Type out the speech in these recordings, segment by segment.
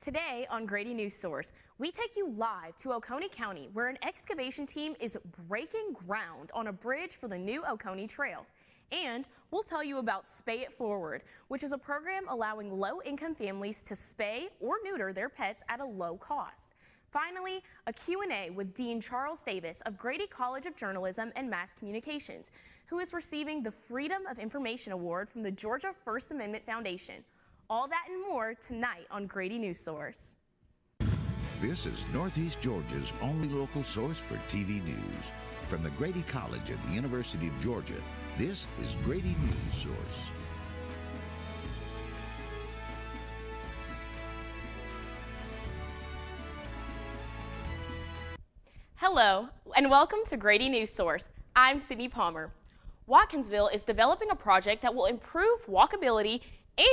Today on Grady Newsource, we take you live to Oconee County, where an excavation team is breaking ground on a bridge for the new Oconee Trail. And we'll tell you about Spay It Forward, which is a program allowing low-income families to spay or neuter their pets at a low cost. Finally, a Q&A with Dean Charles Davis of Grady College of Journalism and Mass Communications, who is receiving the Freedom of Information Award from the Georgia First Amendment Foundation. All that and more tonight on Grady Newsource. This is Northeast Georgia's only local source for TV news. From the Grady College at the University of Georgia, this is Grady Newsource. Hello, and welcome to Grady Newsource. I'm Sydney Palmer. Watkinsville is developing a project that will improve walkability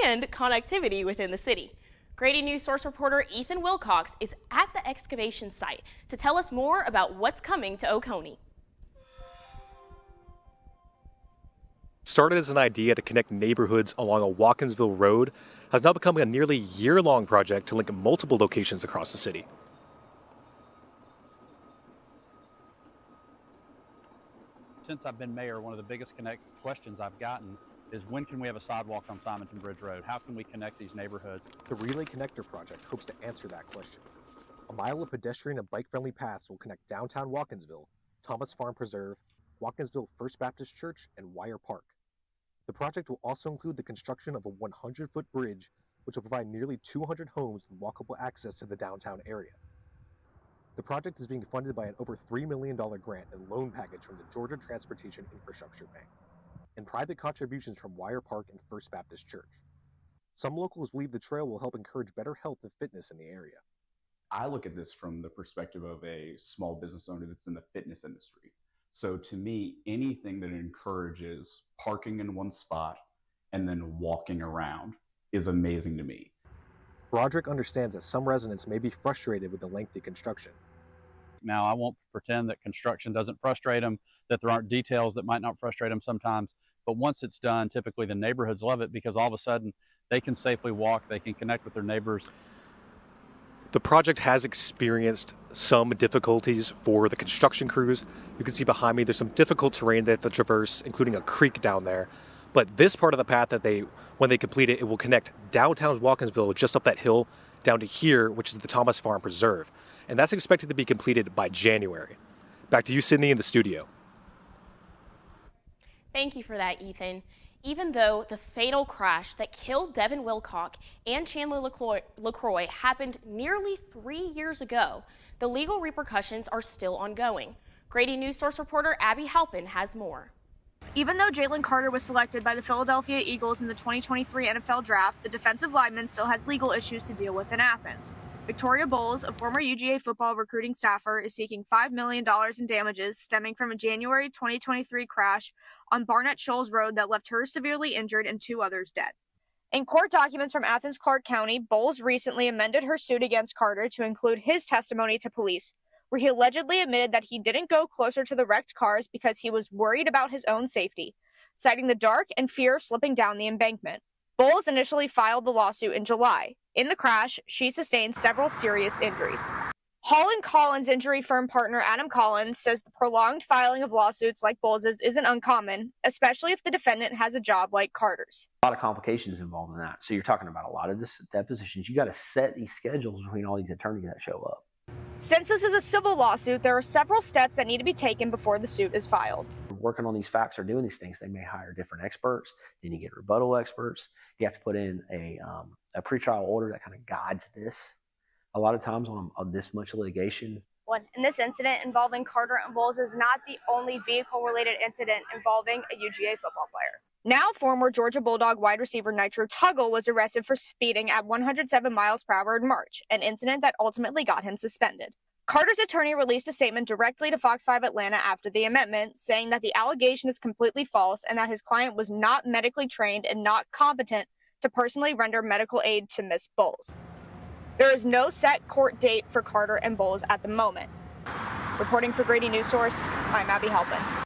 and connectivity within the city. Grady Newsource reporter Ethan Wilcox is at the excavation site to tell us more about what's coming to Oconee. Started as an idea to connect neighborhoods along a Watkinsville road, has now become a nearly year-long project to link multiple locations across the city. Since I've been mayor, one of the biggest questions I've gotten is when can we have a sidewalk on Simonton Bridge Road? How can we connect these neighborhoods? The Relay Connector project hopes to answer that question. A mile of pedestrian and bike-friendly paths will connect downtown Watkinsville, Thomas Farm Preserve, Watkinsville First Baptist Church, and Wire Park. The project will also include the construction of a 100-foot bridge, which will provide nearly 200 homes with walkable access to the downtown area. The project is being funded by an over $3 million grant and loan package from the Georgia Transportation Infrastructure Bank and private contributions from Wire Park and First Baptist Church. Some locals believe the trail will help encourage better health and fitness in the area. I look at this from the perspective of a small business owner that's in the fitness industry. So to me, anything that encourages parking in one spot and then walking around is amazing to me. Broderick understands that some residents may be frustrated with the lengthy construction. Now, I won't pretend that construction doesn't frustrate them, that there aren't details that might not frustrate them sometimes. But once it's done, typically the neighborhoods love it because all of a sudden they can safely walk, they can connect with their neighbors. The project has experienced some difficulties for the construction crews. You can see behind me there's some difficult terrain that they traverse, including a creek down there. But this part of the path that when they complete it, it will connect downtown Watkinsville just up that hill down to here, which is the Thomas Farm Preserve. And that's expected to be completed by January. Back to you, Sydney, in the studio. Thank you for that, Ethan. Even though the fatal crash that killed Devin Wilcock and Chandler LaCroix happened nearly 3 years ago, the legal repercussions are still ongoing. Grady Newsource reporter Abby Halpin has more. Even though Jalen Carter was selected by the Philadelphia Eagles in the 2023 NFL Draft, the defensive lineman still has legal issues to deal with in Athens. Victoria Bowles, a former UGA football recruiting staffer, is seeking $5 million in damages stemming from a January 2023 crash on Barnett Shoals Road that left her severely injured and 2 others dead. In court documents from Athens-Clarke County, Bowles recently amended her suit against Carter to include his testimony to police, where he allegedly admitted that he didn't go closer to the wrecked cars because he was worried about his own safety, citing the dark and fear of slipping down the embankment. Bowles initially filed the lawsuit in July. In the crash, she sustained several serious injuries. Hall & Collins injury firm partner Adam Collins says the prolonged filing of lawsuits like Bowles's isn't uncommon, especially if the defendant has a job like Carter's. A lot of complications involved in that. So you're talking about a lot of depositions. You got to set these schedules between all these attorneys that show up. Since this is a civil lawsuit, there are several steps that need to be taken before the suit is filed. Working on these facts or doing these things, they may hire different experts. Then you get rebuttal experts. You have to put in a pretrial order that kind of guides this. A lot of times on this much litigation. In this incident involving Carter and Bowles is not the only vehicle-related incident involving a UGA football player. Now former Georgia Bulldog wide receiver Nitro Tuggle was arrested for speeding at 107 miles per hour in March, an incident that ultimately got him suspended. Carter's attorney released a statement directly to Fox 5 Atlanta after the amendment, saying that the allegation is completely false and that his client was not medically trained and not competent to personally render medical aid to Miss Bowles. There is no set court date for Carter and Bowles at the moment. Reporting for Grady Newsource, I'm Abby Halpin.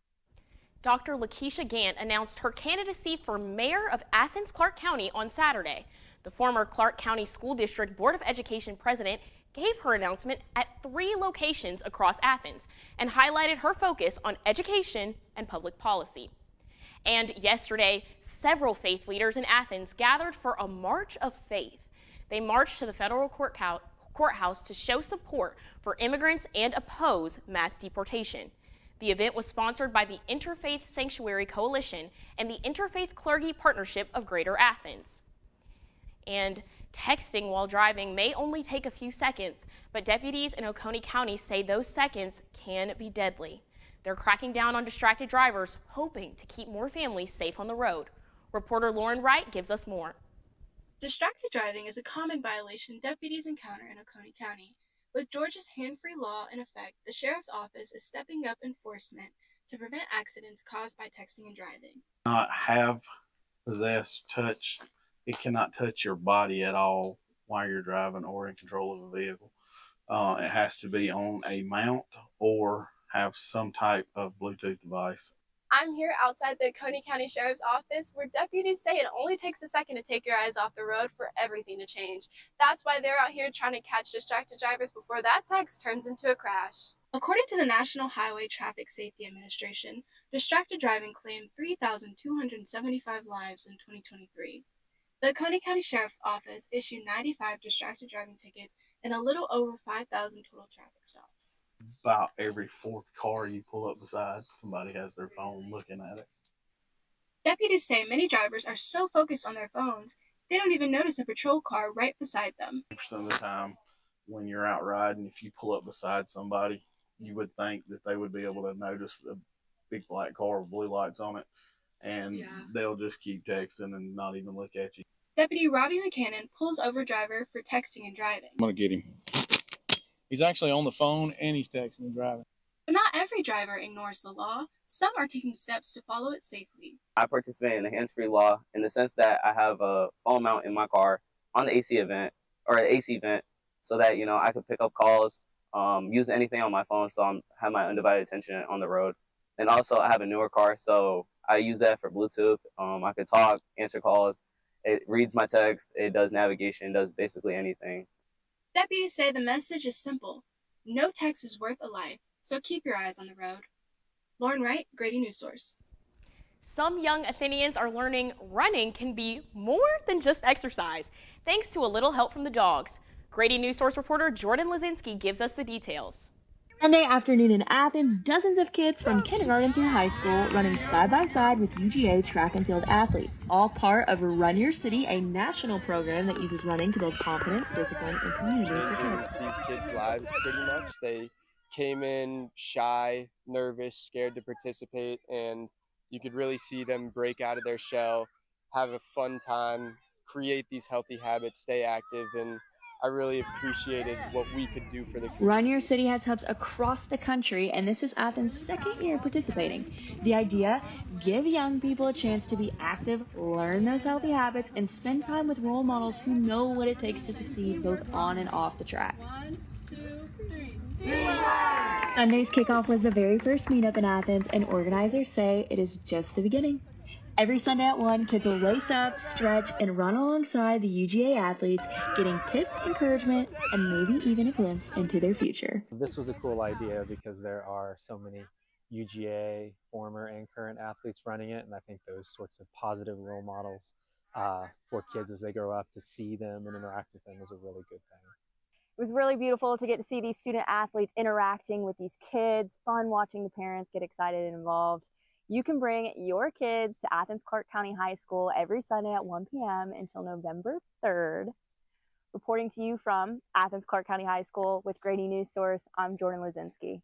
Dr. Lakeisha Gant announced her candidacy for mayor of Athens-Clarke County on Saturday. The former Clark County School District Board of Education president gave her announcement at 3 locations across Athens and highlighted her focus on education and public policy. And yesterday, several faith leaders in Athens gathered for a March of Faith. They marched to the federal courthouse to show support for immigrants and oppose mass deportation. The event was sponsored by the Interfaith Sanctuary Coalition and the Interfaith Clergy Partnership of Greater Athens. And texting while driving may only take a few seconds, but deputies in Oconee County say those seconds can be deadly. They're cracking down on distracted drivers, hoping to keep more families safe on the road. Reporter Lauren Wright gives us more. Distracted driving is a common violation deputies encounter in Oconee County. With Georgia's hand-free law in effect, the Sheriff's Office is stepping up enforcement to prevent accidents caused by texting and driving. Not have, possess, touch. It cannot touch your body at all while you're driving or in control of a vehicle. It has to be on a mount or have some type of Bluetooth device. I'm here outside the Oconee County Sheriff's Office where deputies say it only takes a second to take your eyes off the road for everything to change. That's why they're out here trying to catch distracted drivers before that text turns into a crash. According to the National Highway Traffic Safety Administration, distracted driving claimed 3,275 lives in 2023. The Oconee County Sheriff's Office issued 95 distracted driving tickets and a little over 5,000 total traffic stops. About every 4th car you pull up beside, somebody has their phone looking at it. Deputies say many drivers are so focused on their phones, they don't even notice a patrol car right beside them. Some of the time when you're out riding, if you pull up beside somebody, you would think that they would be able to notice the big black car with blue lights on it, and they'll just keep texting and not even look at you. Deputy Robbie McCannon pulls over driver for texting and driving. I'm going to get him. He's actually on the phone and he's texting and driving. But not every driver ignores the law. Some are taking steps to follow it safely. I participate in the hands-free law in the sense that I have a phone mount in my car on the AC event or an AC vent so that, I could pick up calls, use anything on my phone so I have my undivided attention on the road. And also I have a newer car, so I use that for Bluetooth. I could talk, answer calls. It reads my text. It does navigation, does basically anything. Deputies say the message is simple. No text is worth a life, so keep your eyes on the road. Lauren Wright, Grady Newsource. Some young Athenians are learning running can be more than just exercise, thanks to a little help from the dogs. Grady Newsource reporter Jordan Lazinski gives us the details. Sunday afternoon in Athens, dozens of kids from kindergarten through high school running side by side with UGA track and field athletes, all part of Run Your City, a national program that uses running to build confidence, discipline, and community for kids. These kids' lives pretty much. They came in shy, nervous, scared to participate, and you could really see them break out of their shell, have a fun time, create these healthy habits, stay active, and I really appreciated what we could do for the community. Run Your City has hubs across the country, and this is Athens' second year participating. The idea, give young people a chance to be active, learn those healthy habits, and spend time with role models who know what it takes to succeed both on and off the track. 1, 2, 3. Sunday's kickoff was the very first meetup in Athens, and organizers say it is just the beginning. Every Sunday at 1, kids will lace up, stretch, and run alongside the UGA athletes, getting tips, encouragement, and maybe even a glimpse into their future. This was a cool idea because there are so many UGA former and current athletes running it, and I think those sorts of positive role models for kids as they grow up, to see them and interact with them is a really good thing. It was really beautiful to get to see these student athletes interacting with these kids, fun watching the parents get excited and involved. You can bring your kids to Athens Clark County High School every Sunday at 1 p.m. until November 3rd. Reporting to you from Athens Clark County High School with Grady Newsource, I'm Jordan Lazinski.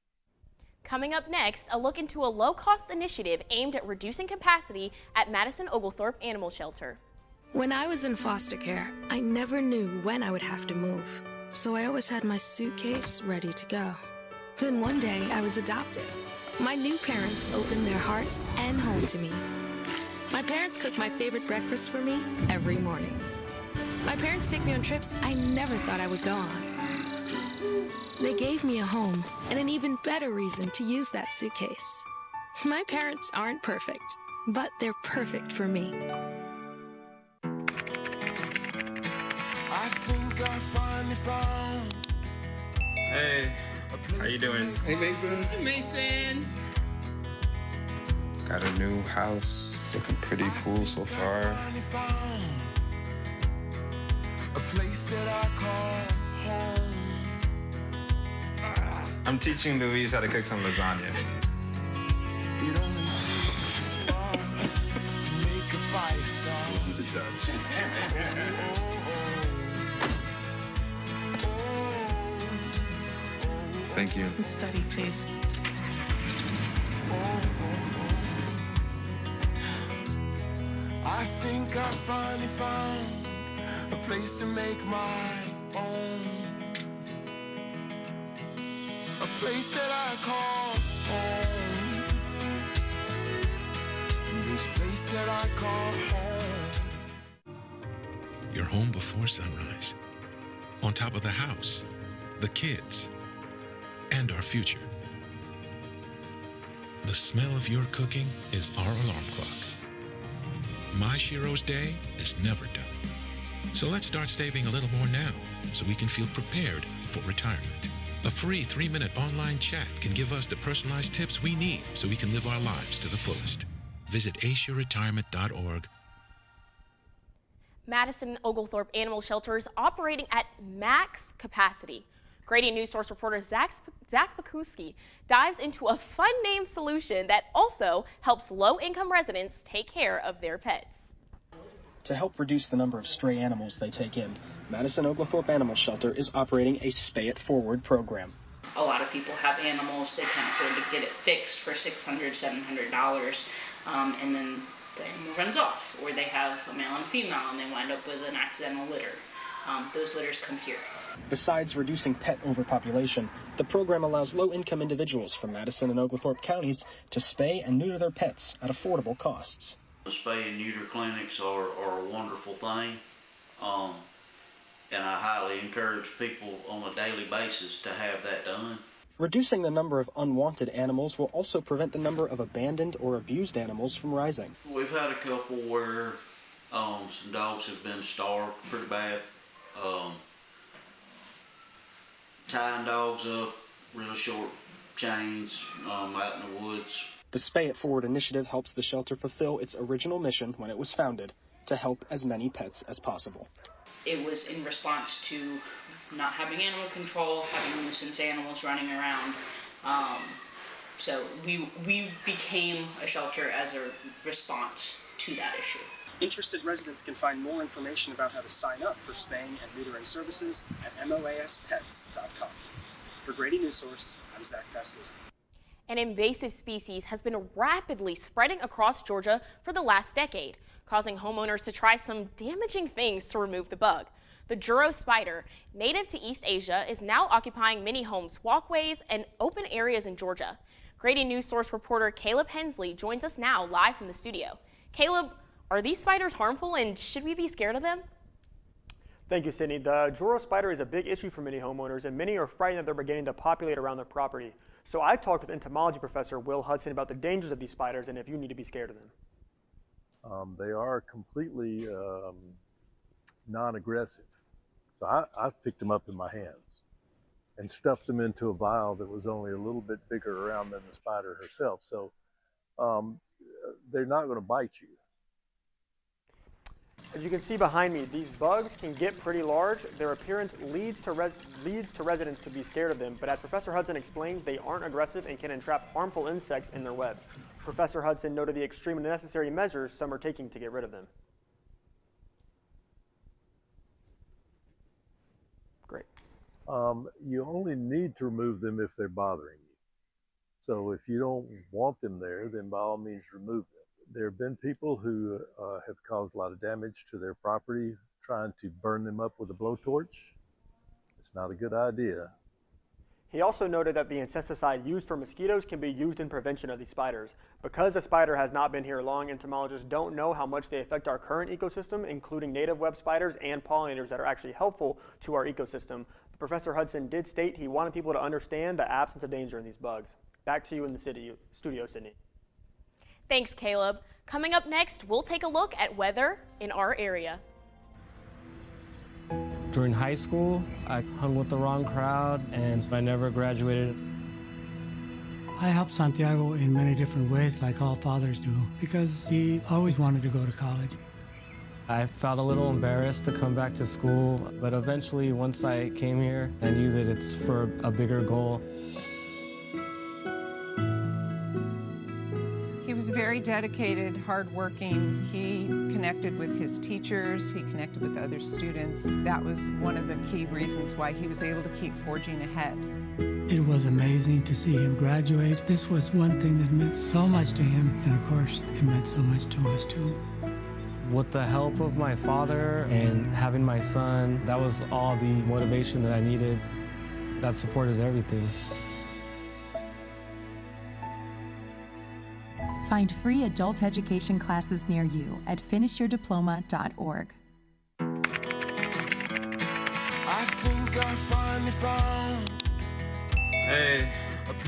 Coming up next, a look into a low-cost initiative aimed at reducing capacity at Madison Oglethorpe Animal Shelter. When I was in foster care, I never knew when I would have to move, so I always had my suitcase ready to go. Then one day, I was adopted. My new parents opened their hearts and home to me. My parents cook my favorite breakfast for me every morning. My parents take me on trips I never thought I would go on. They gave me a home and an even better reason to use that suitcase. My parents aren't perfect, but they're perfect for me. I think I finally found. Hey, how you doing? Hey, Mason. Hey, Mason. Got a new house. It's looking pretty cool so far. A place that I call home. I'm teaching Louise how to cook some lasagna. It only takes a spark to make a fire start. Thank you. Study, please. I think I finally found a place to make my own. A place that I call home. This place that I call home. Your home before sunrise. On top of the house, the kids, and our future. The smell of your cooking is our alarm clock. My Shiro's day is never done. So let's start saving a little more now so we can feel prepared for retirement. A free 3-minute online chat can give us the personalized tips we need so we can live our lives to the fullest. Visit aceyourretirement.org. Madison Oglethorpe Animal Shelter is operating at max capacity. Grady Newsource reporter Zach Pakuski dives into a fun name solution that also helps low-income residents take care of their pets. To help reduce the number of stray animals they take in, Madison Oglethorpe Animal Shelter is operating a Spay It Forward program. A lot of people have animals, they can't afford to get it fixed for $600, $700, and then the animal runs off, or they have a male and female and they wind up with an accidental litter. Those litters come here. Besides reducing pet overpopulation, the program allows low-income individuals from Madison and Oglethorpe counties to spay and neuter their pets at affordable costs. The spay and neuter clinics are a wonderful thing, and I highly encourage people on a daily basis to have that done. Reducing the number of unwanted animals will also prevent the number of abandoned or abused animals from rising. We've had a couple where some dogs have been starved pretty bad. Tying dogs up, real short chains out in the woods. The Spay It Forward initiative helps the shelter fulfill its original mission when it was founded, to help as many pets as possible. It was in response to not having animal control, having nuisance animals running around. So we became a shelter as a response to that issue. Interested residents can find more information about how to sign up for spaying and neutering services at moaspets.com. For Grady Newsource, I'm Zach Pakuski. An invasive species has been rapidly spreading across Georgia for the last decade, causing homeowners to try some damaging things to remove the bug. The Juro spider, native to East Asia, is now occupying many homes, walkways, and open areas in Georgia. Grady Newsource reporter Caleb Hensley joins us now live from the studio. Caleb, are these spiders harmful and should we be scared of them? Thank you, Sydney. The Juro spider is a big issue for many homeowners, and many are frightened that they're beginning to populate around their property. So I talked with entomology professor Will Hudson about the dangers of these spiders and if you need to be scared of them. They are completely non-aggressive. So I picked them up in my hands and stuffed them into a vial that was only a little bit bigger around than the spider herself. So they're not going to bite you. As you can see behind me, these bugs can get pretty large. Their appearance leads to residents to be scared of them, but as Professor Hudson explained, they aren't aggressive and can entrap harmful insects in their webs. Professor Hudson noted the extreme and necessary measures some are taking to get rid of them. Great. You only need to remove them if they're bothering you. So if you don't want them there, then by all means remove them. There have been people who have caused a lot of damage to their property trying to burn them up with a blowtorch. It's not a good idea. He also noted that the insecticide used for mosquitoes can be used in prevention of these spiders. Because the spider has not been here long, entomologists don't know how much they affect our current ecosystem, including native web spiders and pollinators that are actually helpful to our ecosystem. But Professor Hudson did state he wanted people to understand the absence of danger in these bugs. Back to you in the studio, Sydney. Thanks, Caleb. Coming up next, we'll take a look at weather in our area. During high school, I hung with the wrong crowd and I never graduated. I helped Santiago in many different ways, like all fathers do, because he always wanted to go to college. I felt a little embarrassed to come back to school, but eventually, once I came here, I knew that it's for a bigger goal. He was very dedicated, hardworking. He connected with his teachers. He connected with other students. That was one of the key reasons why he was able to keep forging ahead. It was amazing to see him graduate. This was one thing that meant so much to him, and of course, it meant so much to us too. With the help of my father and having my son, that was all the motivation that I needed. That support is everything. Find free adult education classes near you at finishyourdiploma.org. I think I finally found. Hey,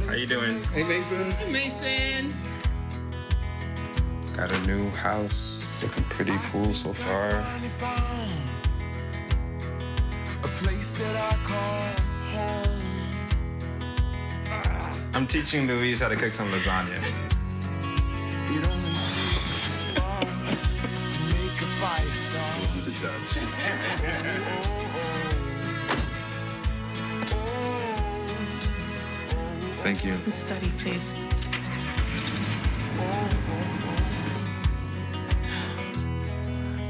how you doing? Hey, Mason. Hey, Mason. Got a new house. It's looking pretty cool so far. A place that I call home. I'm teaching Louise how to cook some lasagna. It only takes a spark to make a fire start. Thank you. Study, please.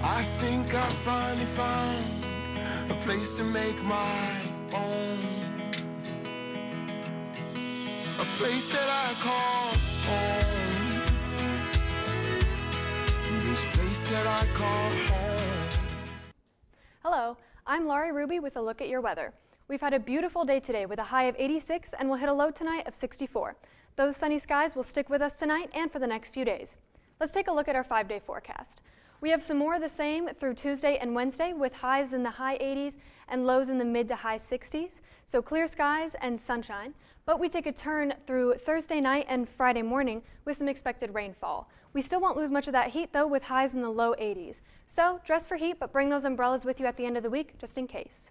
I think I finally found a place to make my own. A place that I call home. This place that I call home. Hello, I'm Laurie Ruby with a look at your weather. We've had a beautiful day today with a high of 86 and we'll hit a low tonight of 64. Those sunny skies will stick with us tonight and for the next few days. Let's take a look at our 5-day forecast. We have some more of the same through Tuesday and Wednesday with highs in the high 80s and lows in the mid to high 60s, so clear skies and sunshine. But we take a turn through Thursday night and Friday morning with some expected rainfall. We still won't lose much of that heat though with highs in the low 80s. So dress for heat, but bring those umbrellas with you at the end of the week just in case.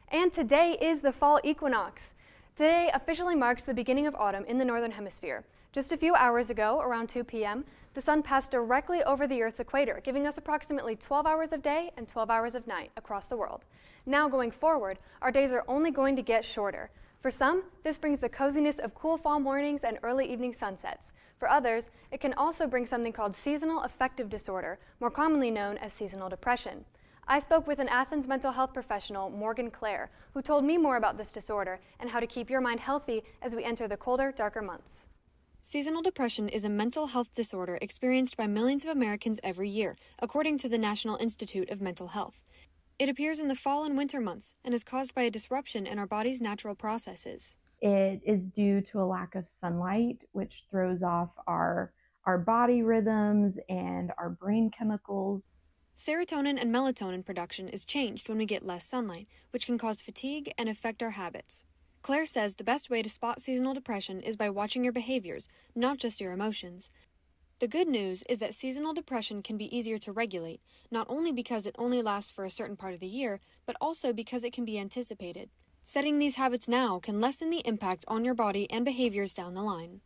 And today is the fall equinox. Today officially marks the beginning of autumn in the Northern Hemisphere. Just a few hours ago, around 2 p.m., the sun passed directly over the Earth's equator, giving us approximately 12 hours of day and 12 hours of night across the world. Now going forward, our days are only going to get shorter. For some, this brings the coziness of cool fall mornings and early evening sunsets. For others, it can also bring something called seasonal affective disorder, more commonly known as seasonal depression. I spoke with an Athens mental health professional, Morgan Clare, who told me more about this disorder and how to keep your mind healthy as we enter the colder, darker months. Seasonal depression is a mental health disorder experienced by millions of Americans every year, according to the National Institute of Mental Health. It appears in the fall and winter months and is caused by a disruption in our body's natural processes. It is due to a lack of sunlight, which throws off our body rhythms and our brain chemicals. Serotonin and melatonin production is changed when we get less sunlight, which can cause fatigue and affect our habits. Claire says the best way to spot seasonal depression is by watching your behaviors, not just your emotions. The good news is that seasonal depression can be easier to regulate, not only because it only lasts for a certain part of the year, but also because it can be anticipated. Setting these habits now can lessen the impact on your body and behaviors down the line.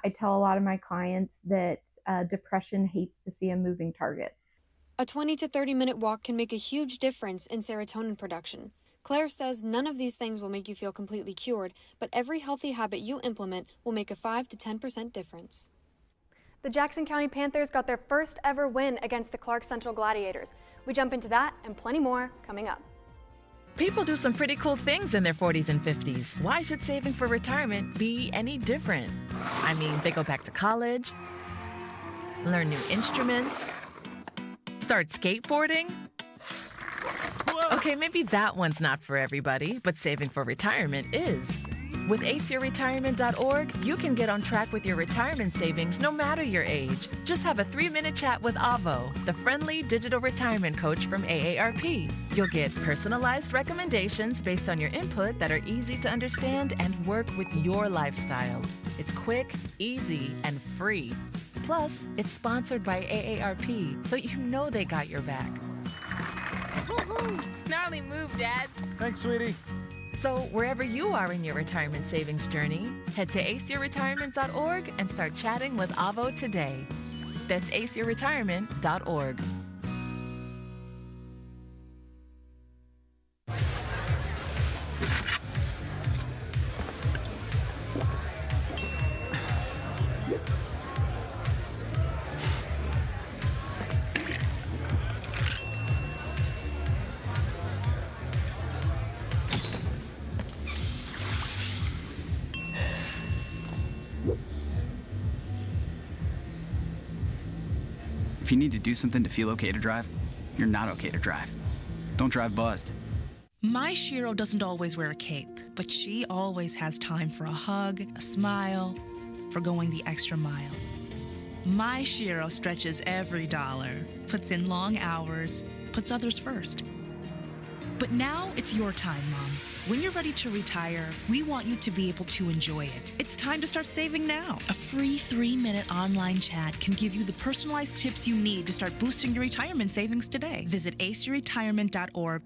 I tell a lot of my clients that depression hates to see a moving target. A 20 to 30-minute walk can make a huge difference in serotonin production. Claire says none of these things will make you feel completely cured, but every healthy habit you implement will make a 5 to 10% difference. The Jackson County Panthers got their first ever win against the Clark Central Gladiators. We jump into that and plenty more coming up. People do some pretty cool things in their 40s and 50s. Why should saving for retirement be any different? I mean, they go back to college, learn new instruments, start skateboarding. Okay, maybe that one's not for everybody, but saving for retirement is. With aceyourretirement.org, you can get on track with your retirement savings no matter your age. Just have a 3-minute chat with Avo, the friendly digital retirement coach from AARP. You'll get personalized recommendations based on your input that are easy to understand and work with your lifestyle. It's quick, easy, and free. Plus, it's sponsored by AARP, so you know they got your back. Gnarly move, Dad. Thanks, sweetie. So wherever you are in your retirement savings journey, head to aceyourretirement.org and start chatting with Avo today. That's aceyourretirement.org. If you need to do something to feel okay to drive, you're not okay to drive. Don't drive buzzed. My Shiro doesn't always wear a cape, but she always has time for a hug, a smile, for going the extra mile. My Shiro stretches every dollar, puts in long hours, puts others first. But now it's your time, Mom. When you're ready to retire, we want you to be able to enjoy it. It's time to start saving now. A free 3-minute online chat can give you the personalized tips you need to start boosting your retirement savings today. Visit aceyourretirement.org.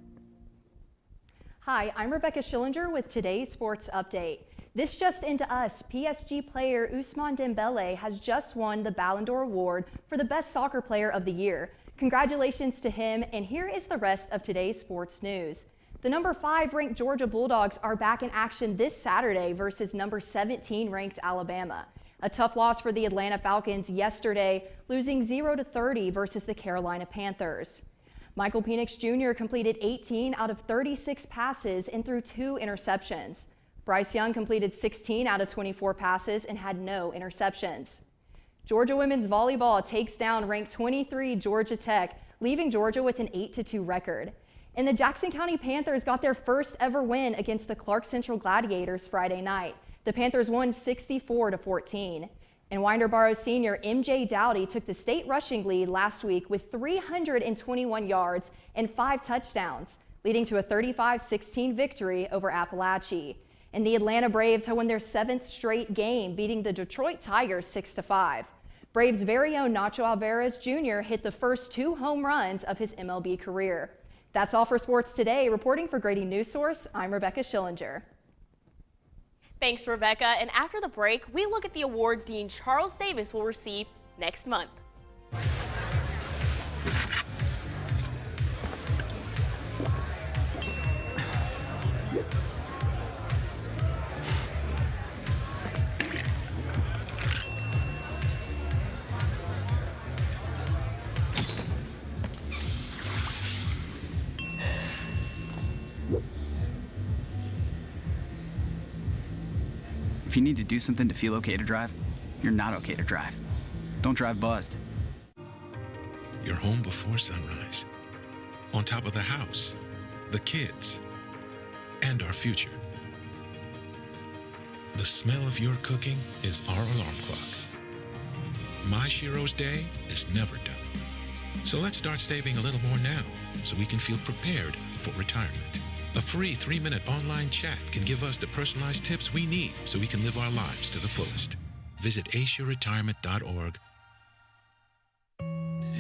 Hi, I'm Rebecca Schillinger with today's sports update. This just into us, PSG player Ousmane Dembele has just won the Ballon d'Or award for the best soccer player of the year. Congratulations to him, and here is the rest of today's sports news. The number 5 ranked Georgia Bulldogs are back in action this Saturday versus number 17 ranked Alabama. A tough loss for the Atlanta Falcons yesterday, losing 0-30 versus the Carolina Panthers. Michael Penix Jr. completed 18 out of 36 passes and threw 2 interceptions. Bryce Young completed 16 out of 24 passes and had no interceptions. Georgia women's volleyball takes down ranked 23 Georgia Tech, leaving Georgia with an 8-2 record. And the Jackson County Panthers got their first ever win against the Clark Central Gladiators Friday night. The Panthers won 64-14. And Winterboro senior MJ Dowdy took the state rushing lead last week with 321 yards and 5 touchdowns, leading to a 35-16 victory over Appalachia. And the Atlanta Braves have won their 7th straight game, beating the Detroit Tigers 6-5. Braves' very own Nacho Alvarez Jr. hit the first 2 home runs of his MLB career. That's all for sports today. Reporting for Grady Newsource, I'm Rebecca Schillinger. Thanks, Rebecca. And after the break, we look at the award Dean Charles Davis will receive next month. If you need to do something to feel okay to drive, you're not okay to drive. Don't drive buzzed. You're home before sunrise, on top of the house, the kids, and our future. The smell of your cooking is our alarm clock. My Shiro's day is never done. So let's start saving a little more now so we can feel prepared for retirement. A free 3-minute online chat can give us the personalized tips we need so we can live our lives to the fullest. Visit aceyourretirement.org.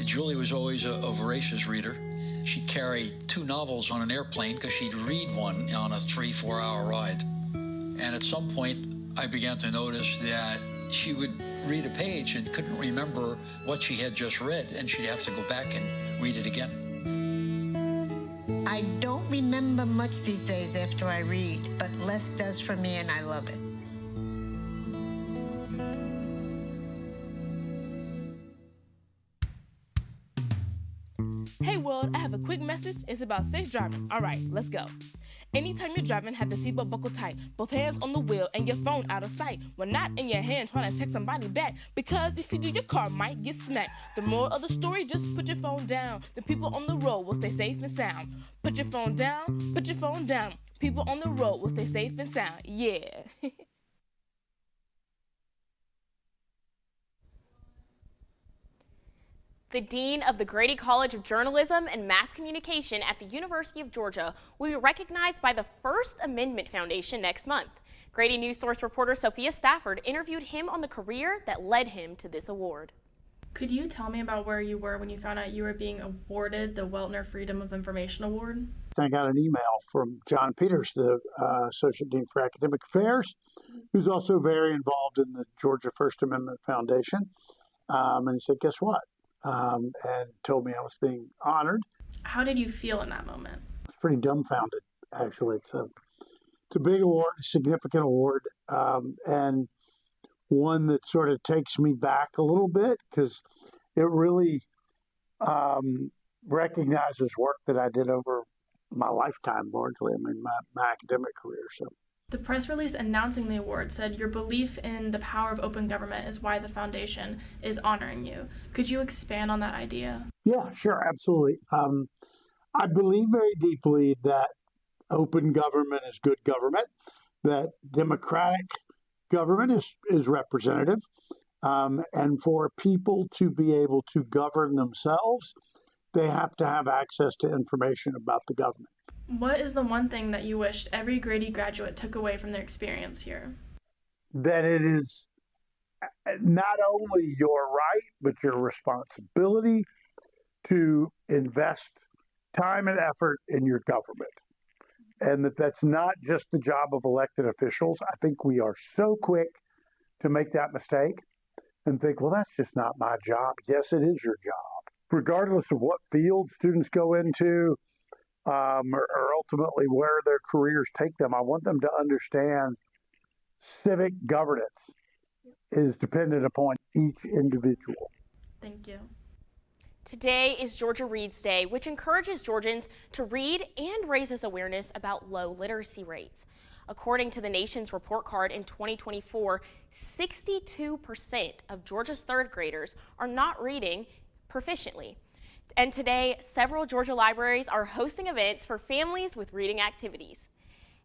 Julie was always a voracious reader. She'd carry 2 novels on an airplane because she'd read one on a 3-4 hour ride. And at some point, I began to notice that she would read a page and couldn't remember what she had just read, and she'd have to go back and read it again. I don't remember much these days after I read, but less does for me, and I love it. Hey world, I have a quick message. It's about safe driving. All right, let's go. Anytime you're driving, have the seatbelt buckled tight. Both hands on the wheel and your phone out of sight. When not in your hand, trying to text somebody back. Because if you do, your car might get smacked. The moral of the story, just put your phone down. The people on the road will stay safe and sound. Put your phone down, put your phone down. People on the road will stay safe and sound. Yeah. The Dean of the Grady College of Journalism and Mass Communication at the University of Georgia will be recognized by the First Amendment Foundation next month. Grady Newsource reporter Sophia Stafford interviewed him on the career that led him to this award. Could you tell me about where you were when you found out you were being awarded the Weltner Freedom of Information Award? and I got an email from John Peters, the Associate Dean for Academic Affairs, who's also very involved in the Georgia First Amendment Foundation. And he said, guess what? And told me I was being honored. How did you feel in that moment? I was pretty dumbfounded, actually. It's a big award, a significant award, and one that sort of takes me back a little bit because it really recognizes work that I did over my lifetime, largely. I mean, my academic career. So The press release announcing the award said your belief in the power of open government is why the foundation is honoring you. Could you expand on that idea? Yeah, sure, absolutely. I believe very deeply that open government is good government, that democratic government is representative, and for people to be able to govern themselves, they have to have access to information about the government. What is the one thing that you wished every Grady graduate took away from their experience here? That it is not only your right, but your responsibility to invest time and effort in your government. And that's not just the job of elected officials. I think we are so quick to make that mistake and think, well, that's just not my job. Yes, it is your job. Regardless of what field students go into, or ultimately where their careers take them, I want them to understand civic governance is dependent upon each individual. Thank you. Today is Georgia Reads Day, which encourages Georgians to read and raises awareness about low literacy rates. According to the nation's report card in 2024, 62% of Georgia's third graders are not reading proficiently. And today, several Georgia libraries are hosting events for families with reading activities.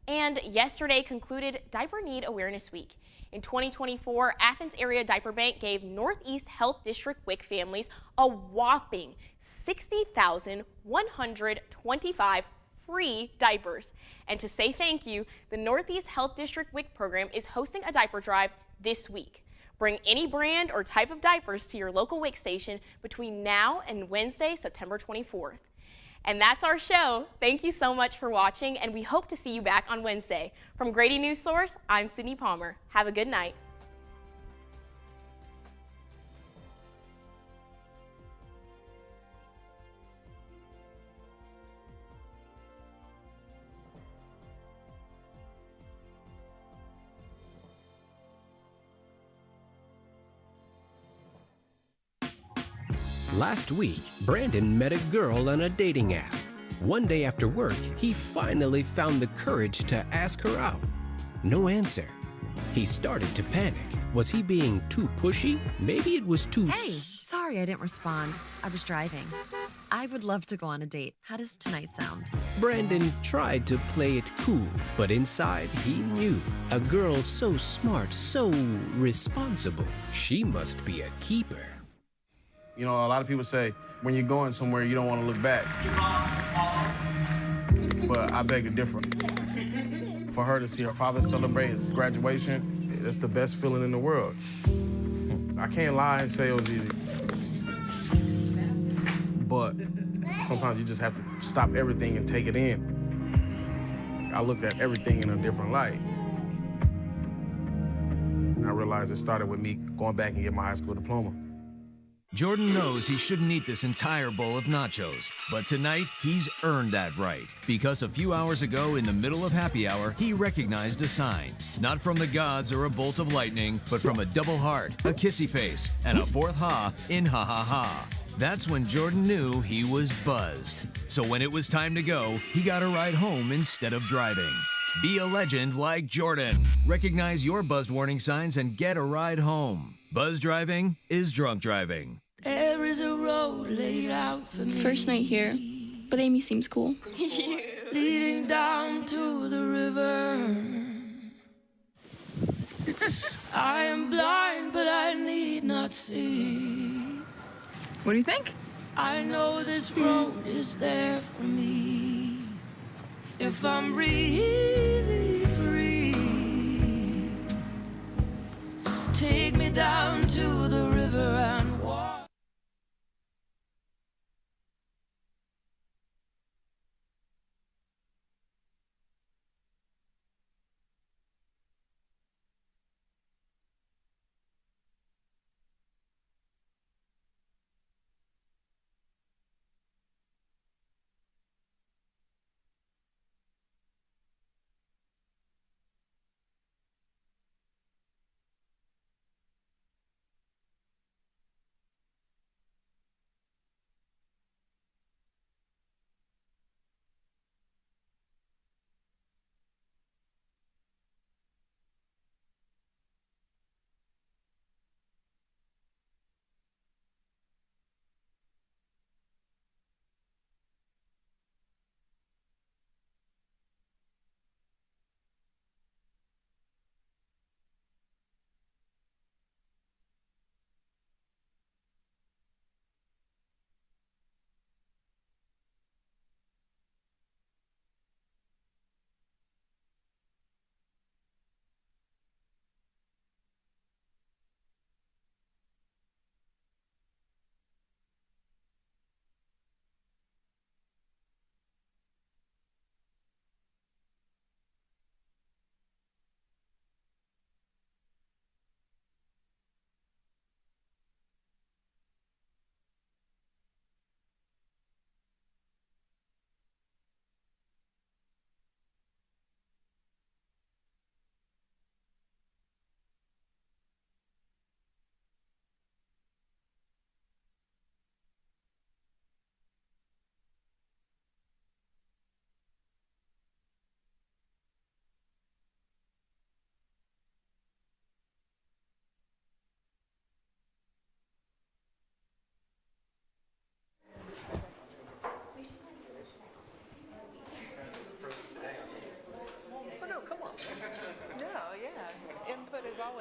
And yesterday concluded Diaper Need Awareness Week. In 2024, Athens Area Diaper Bank gave Northeast Health District WIC families a whopping 60,125 free diapers. And to say thank you, the Northeast Health District WIC program is hosting a diaper drive this week. Bring any brand or type of diapers to your local WIC station between now and Wednesday, September 24th. And that's our show. Thank you so much for watching, and we hope to see you back on Wednesday. From Grady Newsource, I'm Sydney Palmer. Have a good night. Last week, Brandon met a girl on a dating app. One day after work, he finally found the courage to ask her out. No answer. He started to panic. Was he being too pushy? Maybe it was too... Hey, sorry I didn't respond. I was driving. I would love to go on a date. How does tonight sound? Brandon tried to play it cool, but inside he knew. A girl so smart, so responsible. She must be a keeper. You know, a lot of people say, when you're going somewhere, you don't want to look back. But I beg to differ. For her to see her father celebrate his graduation, it's the best feeling in the world. I can't lie and say it was easy. But sometimes you just have to stop everything and take it in. I looked at everything in a different light. And I realized it started with me going back and getting my high school diploma. Jordan knows he shouldn't eat this entire bowl of nachos, but tonight he's earned that right. Because a few hours ago, in the middle of happy hour, he recognized a sign. Not from the gods or a bolt of lightning, but from a double heart, a kissy face, and a fourth ha in ha ha ha. That's when Jordan knew he was buzzed. So when it was time to go, he got a ride home instead of driving. Be a legend like Jordan. Recognize your buzzed warning signs and get a ride home. Buzz driving is drunk driving. There is a road laid out for me. First night here, but Amy seems cool. Leading down to the river. I am blind, but I need not see. What do you think? I know this road is there for me. If I'm really free, take me down to the river and walk.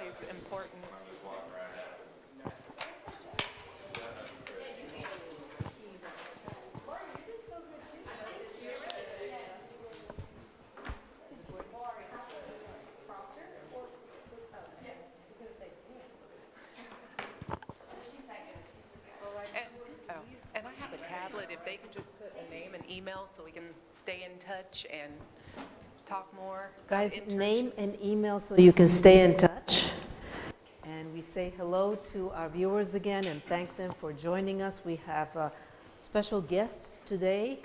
always important. And I have a tablet, if they can just put a name and email so we can stay in touch and talk more. Guys, name and email so you can stay in touch. And we say hello to our viewers again and thank them for joining us. We have special guests today,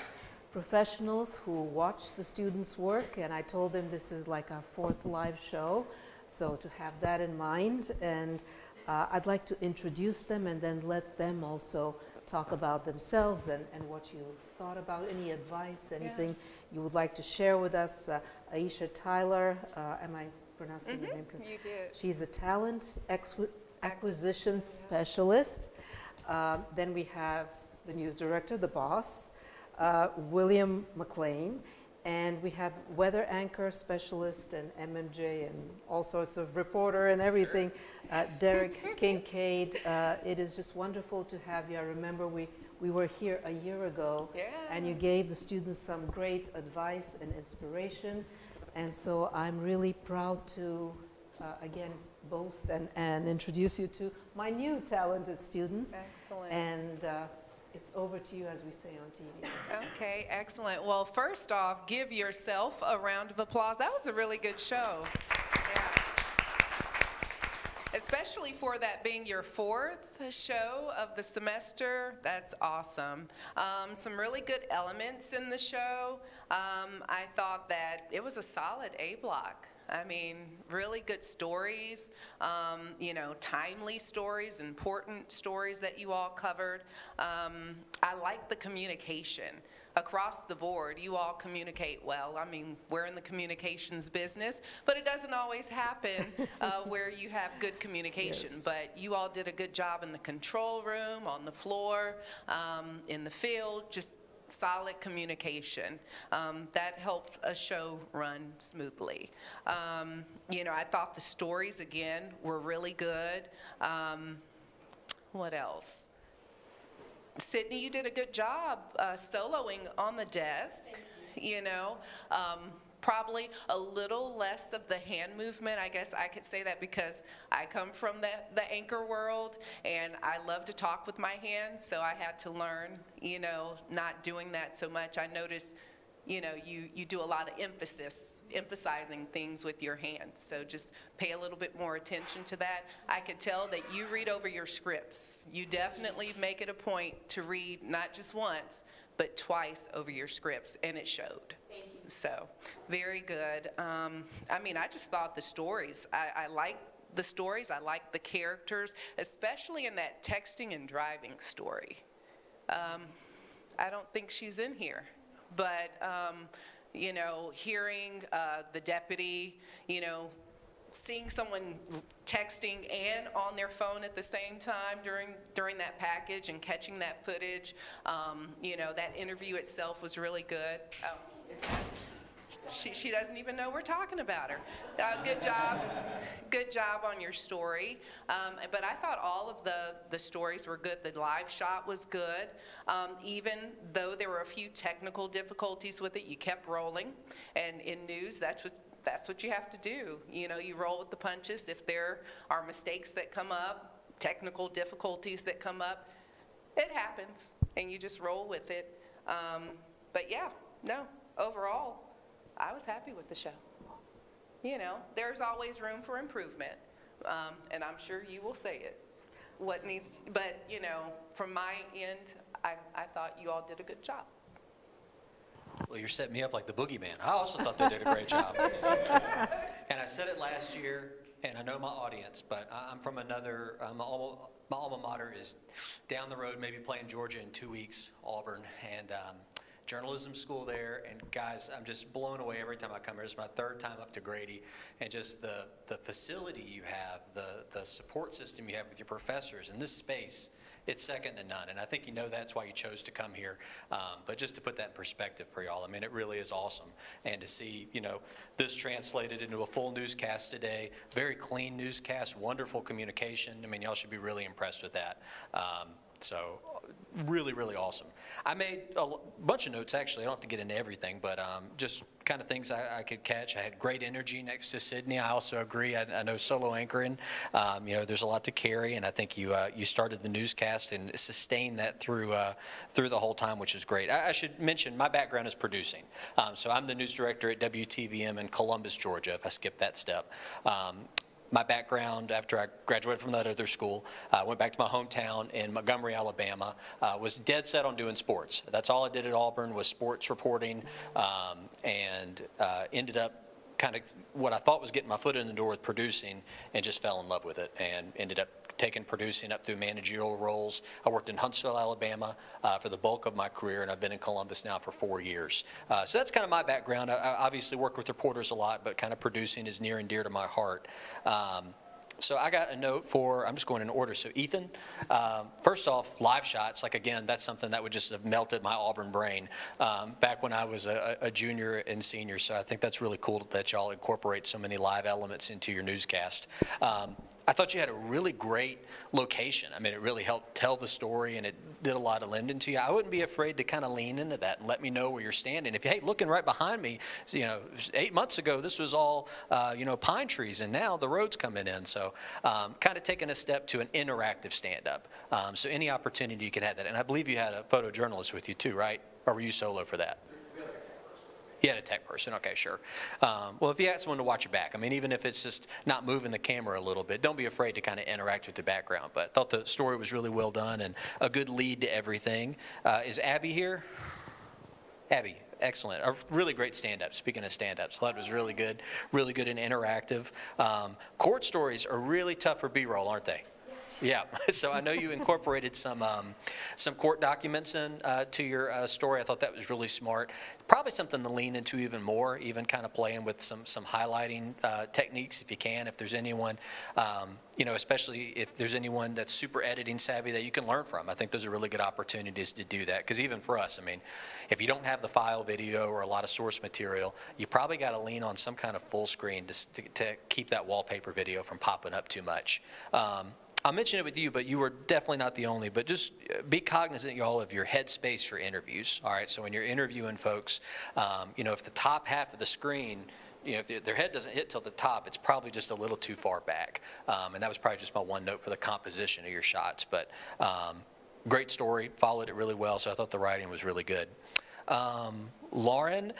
professionals who watch the students work, and I told them this is like our 4th live show, so to have that in mind. And I'd like to introduce them and then let them also talk about themselves and what you thought about, any advice, anything you would like to share with us. Aisha Tyler, am I pronouncing your name correctly? You did. She's a talent acquisition specialist. Then we have the news director, the boss, William McLean, and we have weather anchor specialist and MMJ and all sorts of reporter and everything, Derek Kincaid. It is just wonderful to have you. I remember we were here a year ago, and you gave the students some great advice and inspiration. And so I'm really proud to, again, boast and introduce you to my new talented students. Excellent. And it's over to you, as we say on TV. Okay, excellent. Well, first off, give yourself a round of applause. That was a really good show. Yeah. Especially for that being your 4th show of the semester. That's awesome. Some really good elements in the show. I thought that it was a solid A block. I mean, really good stories, you know, timely stories, important stories that you all covered. I like the communication. Across the board, you all communicate well. I mean, we're in the communications business, but it doesn't always happen where you have good communication. Yes. But you all did a good job in the control room, on the floor, in the field, just solid communication. That helped a show run smoothly. You know, I thought the stories, again, were really good. What else? Sydney, you did a good job soloing on the desk, you know. Probably a little less of the hand movement. I guess I could say that because I come from the anchor world and I love to talk with my hands, so I had to learn, you know, not doing that so much. I noticed, you know, you do a lot of emphasizing things with your hands, so just pay a little bit more attention to that. I could tell that you read over your scripts. You definitely make it a point to read not just once, but twice over your scripts, and it showed. Thank you. So, very good. I mean, I just thought the stories, I like the stories, I like the characters, especially in that texting and driving story. I don't think she's in here, but, you know, hearing the deputy, you know, seeing someone texting and on their phone at the same time during that package and catching that footage, you know, that interview itself was really good. Oh, is that? She doesn't even know we're talking about her. Good job on your story. But I thought all of the stories were good. The live shot was good. Even though there were a few technical difficulties with it, you kept rolling. And in news, that's what you have to do. You know, you roll with the punches. If there are mistakes that come up, technical difficulties that come up, it happens, and you just roll with it. But yeah, no, overall, I was happy with the show. You know, there's always room for improvement, and I'm sure you will say it. What needs, but you know, from my end, I thought you all did a good job. Well, you're setting me up like the boogeyman. I also thought they did a great job. And I said it last year, and I know my audience, but I'm from another, my alma mater is down the road, maybe playing Georgia in 2 weeks, Auburn, and journalism school there, and guys, I'm just blown away every time I come here. This is my third time up to Grady, and just the facility you have, the support system you have with your professors in this space, it's second to none. And I think you know that's why you chose to come here. But just to put that in perspective for y'all, I mean, it really is awesome. And to see, you know, this translated into a full newscast today, very clean newscast, wonderful communication. I mean, y'all should be really impressed with that. So really, really awesome. I made a bunch of notes, actually. I don't have to get into everything, but just kind of things I could catch. I had great energy next to Sydney. I also agree. I know solo anchoring, you know, there's a lot to carry, and I think you started the newscast and sustained that through the whole time, which is great. I should mention my background is producing. So I'm the news director at WTVM in Columbus, Georgia, if I skip that step. My background, after I graduated from that other school, went back to my hometown in Montgomery, Alabama, was dead set on doing sports. That's all I did at Auburn was sports reporting, and ended up kind of what I thought was getting my foot in the door with producing, and just fell in love with it, and ended up taking producing up through managerial roles. I worked in Huntsville, Alabama for the bulk of my career, and I've been in Columbus now for 4 years. So that's kind of my background. I obviously work with reporters a lot, but kind of producing is near and dear to my heart. So I got a note for, I'm just going in order. So Ethan, first off, live shots, like again, that's something that would just have melted my Auburn brain back when I was a junior and senior. So I think that's really cool that y'all incorporate so many live elements into your newscast. I thought you had a really great location. I mean, it really helped tell the story, and it did a lot of lending to you. I wouldn't be afraid to kind of lean into that and let me know where you're standing. If you, hey, looking right behind me, you know, 8 months ago, this was all, you know, pine trees, and now the road's coming in. So kind of taking a step to an interactive stand-up. So any opportunity you can have that. And I believe you had a photojournalist with you too, right? Or were you solo for that? You had a tech person, okay, sure. Well, if you had someone to watch your back, I mean, even if it's just not moving the camera a little bit, don't be afraid to kind of interact with the background. But I thought the story was really well done and a good lead to everything. Is Abby here? Abby, excellent. A really great stand-up. Speaking of stand-ups, that was really good and interactive. Court stories are really tough for B-roll, aren't they? Yeah, so I know you incorporated some court documents in to your story. I thought that was really smart. Probably something to lean into even more, even kind of playing with some highlighting techniques if you can. If there's anyone, you know, especially if there's anyone that's super editing savvy that you can learn from. I think those are really good opportunities to do that. Because even for us, I mean, if you don't have the file video or a lot of source material, you probably got to lean on some kind of full screen to keep that wallpaper video from popping up too much. I'll mention it with you, but you were definitely not the only. But just be cognizant, y'all, of your headspace for interviews. All right, so when you're interviewing folks, you know, if the top half of the screen, you know, if their head doesn't hit till the top, it's probably just a little too far back. And that was probably just my one note for the composition of your shots. But great story, followed it really well, so I thought the writing was really good. Lauren,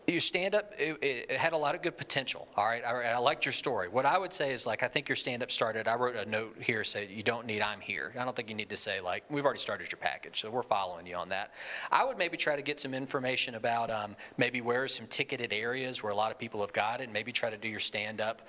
your stand-up, it had a lot of good potential, all right? I liked your story. What I would say is, like, I think your stand-up started, I wrote a note here saying you don't need I'm here. I don't think you need to say, like, we've already started your package, so we're following you on that. I would maybe try to get some information about maybe where are some ticketed areas where a lot of people have got it, and maybe try to do your stand-up,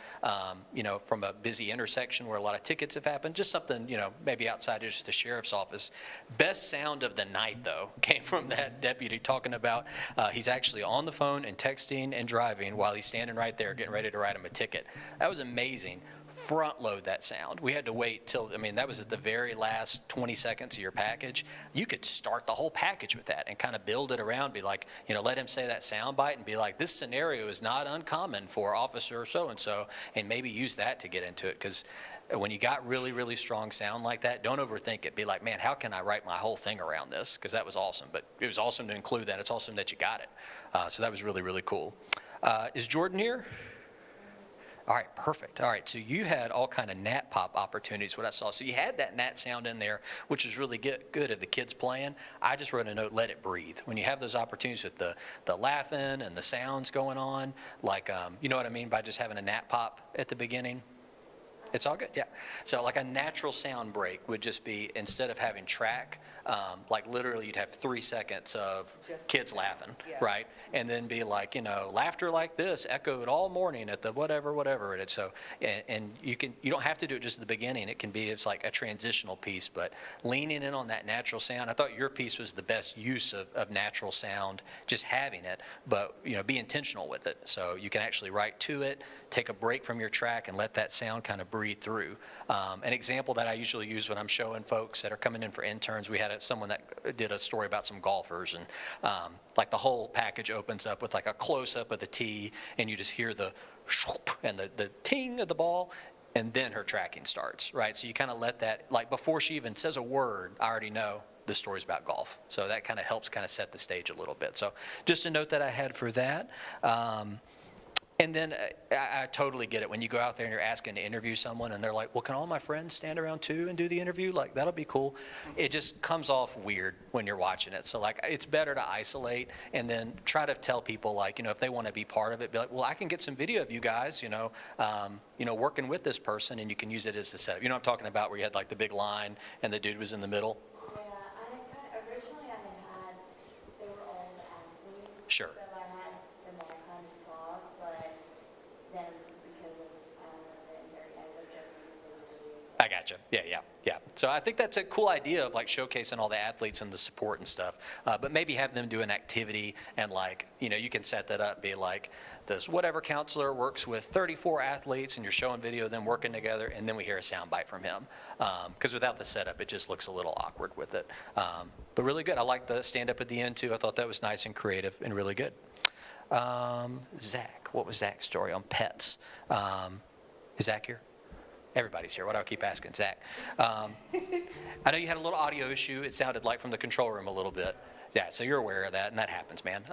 you know, from a busy intersection where a lot of tickets have happened, just something, you know, maybe outside of just the sheriff's office. Best sound of the night, though, came from that deputy talking about he's actually on the phone and texting and driving while he's standing right there getting ready to write him a ticket. That was amazing. Front load that sound. We had to wait till, I mean, that was at the very last 20 seconds of your package. You could start the whole package with that and kind of build it around, be like, you know, let him say that sound bite and be like, this scenario is not uncommon for officer so-and-so, and maybe use that to get into it. Because when you got really, really strong sound like that, don't overthink it. Be like, man, how can I write my whole thing around this? Because that was awesome. But it was awesome to include that. It's awesome that you got it. So that was really, really cool. Is Jordan here? All right, perfect. All right, so you had all kind of nat pop opportunities, what I saw. So you had that nat sound in there, which is really good of the kids playing. I just wrote a note, let it breathe. When you have those opportunities with the laughing and the sounds going on, like, you know what I mean by just having a nat pop at the beginning? It's all good, yeah. So like a natural sound break would just be, instead of having track, like literally you'd have 3 seconds of kids laughing, right? And then be like, laughter like this echoed all morning at the whatever it is. So, and you don't have to do it just at the beginning. It's like a transitional piece, but leaning in on that natural sound. I thought your piece was the best use of natural sound, just having it, but be intentional with it. So you can actually write to it, take a break from your track, and let that sound kind of breathe through. An example that I usually use when I'm showing folks that are coming in for interns, we had someone that did a story about some golfers, and like the whole package opens up with like a close-up of the tee, and you just hear the shoop and the ting of the ball, and then her tracking starts, right? So you kind of let that, like before she even says a word, I already know the story's about golf. So that kind of helps kind of set the stage a little bit. So just a note that I had for that. And then I totally get it when you go out there and you're asking to interview someone and they're like, well, can all my friends stand around too and do the interview? Like, that'll be cool. It just comes off weird when you're watching it. So like, it's better to isolate and then try to tell people, like, if they want to be part of it, be like, well, I can get some video of you guys, working with this person, and you can use it as the setup. You know what I'm talking about, where you had like the big line and the dude was in the middle? Yeah, originally I had they were all the athletes. Sure. So I had them all kind of talk, but then because of the injury, I would just I gotcha. Yeah. So I think that's a cool idea of like showcasing all the athletes and the support and stuff. But maybe have them do an activity and like, you can set that up, be like, this whatever counselor works with 34 athletes, and you're showing video of them working together, and then we hear a sound bite from him. Because without the setup, it just looks a little awkward with it. But really good. I like the stand up at the end too. I thought that was nice and creative and really good. Zach, what was Zach's story on pets? Is Zach here? Everybody's here. Why do I keep asking Zach? I know you had a little audio issue. It sounded like from the control room a little bit. Yeah, so you're aware of that, and that happens, man.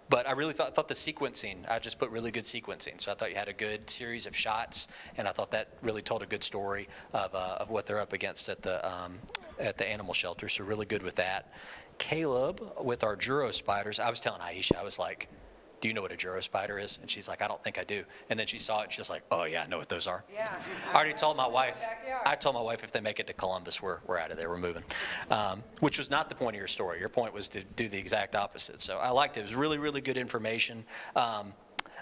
But I really thought the sequencing, I just put really good sequencing. So I thought you had a good series of shots, and I thought that really told a good story of what they're up against at the animal shelter. So really good with that. Caleb, with our Juro spiders, I was telling Aisha, I was like, do you know what a Juro spider is? And she's like, I don't think I do. And then she saw it, and she's like, oh yeah, I know what those are. Yeah. I already told my wife. I told my wife if they make it to Columbus, we're out of there. We're moving. Which was not the point of your story. Your point was to do the exact opposite. So I liked it. It was really, really good information.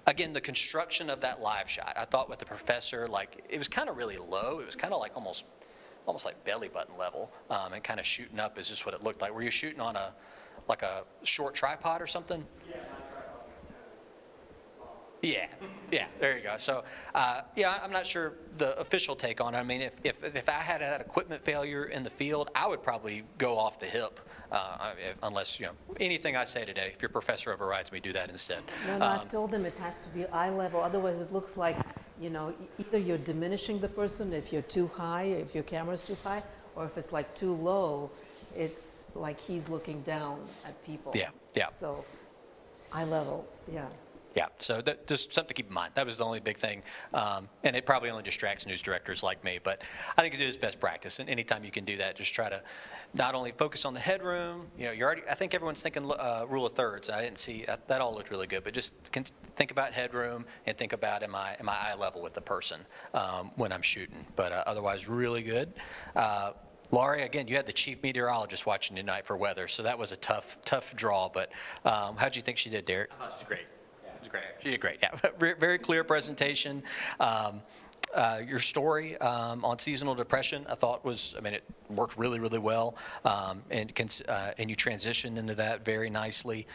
Again, the construction of that live shot, I thought with the professor, like it was kind of really low. It was kind of like almost like belly button level, and kind of shooting up is just what it looked like. Were you shooting on a short tripod or something? Yeah, there you go. So, I'm not sure the official take on it. I mean, if I had that equipment failure in the field, I would probably go off the hip, unless, anything I say today, if your professor overrides me, do that instead. No, I've told them it has to be eye level. Otherwise, it looks like, either you're diminishing the person if you're too high, if your camera's too high, or if it's like too low, it's like he's looking down at people. Yeah. So, eye level, yeah. Yeah, so just something to keep in mind. That was the only big thing, and it probably only distracts news directors like me, but I think it is best practice, and anytime you can do that, just try to not only focus on the headroom, I think everyone's thinking rule of thirds. I didn't see, that all looked really good, but just think about headroom and think about am I eye level with the person when I'm shooting, but otherwise really good. Laurie, again, you had the chief meteorologist watching tonight for weather, so that was a tough draw, but how'd you think she did, Derek? I thought she was great. Great. She did great. Yeah, very clear presentation. Your story on seasonal depression, I thought it worked really, really well, and you transitioned into that very nicely.